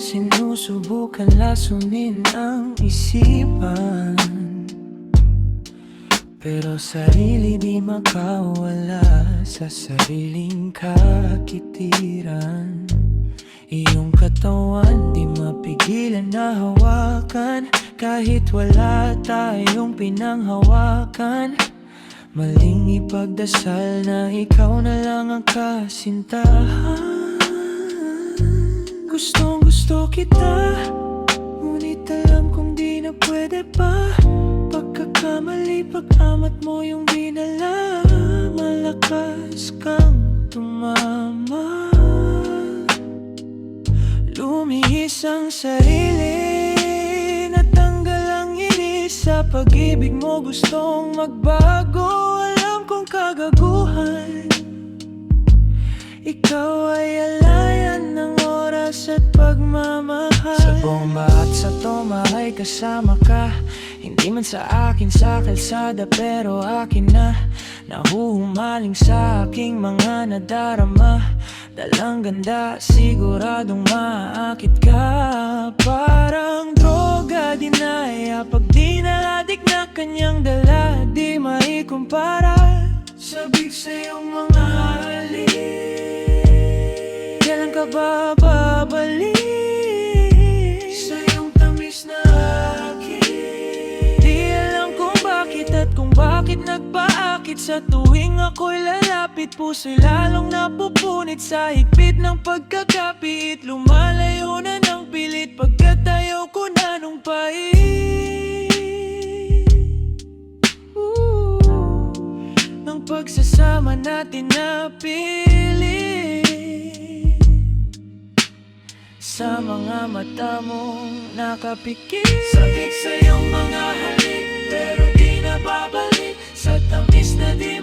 Sinusubukan lasunin ang isipan, pero sarili di makawala sa sariling kakitiran. Iyong katawan di mapigilan na hawakan, kahit wala tayong pinanghawakan. Maling ipagdasal na ikaw na lang ang kasintahan. Gustong gusto kita, ngunit alam kong di na pwede pa. Pagkakamali, pag-amat mo yung dinala, malakas kang tumama. Lumihis ang sarili, natanggal ang inis. Sa pag-ibig mo gustong magbago, alam kong kagaguhan. Ikaw ay alayan ng oras at pagmamahal. Sa bomba at sa toma ay kasama ka, hindi man sa akin sa kalsada pero akin na. Nahuhumaling sa aking mga nadarama, dalang ganda siguradong maakit ka. Parang droga dinaya, pag di naladik na kanyang dala, di maikumpara. Sabik sa iyong mga halik, kailan ka ba babalik sa iyong tamis na akin? Di alam kung bakit at kung bakit nagpaakit. Sa tuwing ako'y lalapit, puso'y lalong napupunit sa higpit ng pagkakapit. Lumalayo na ng pilit pagkat ayaw ko na nung pait ng pagsasama natin na pilit. Sa mga mata mong nakapikit, sabik sa iyong mga halik, pero di na babalik sa tamis na di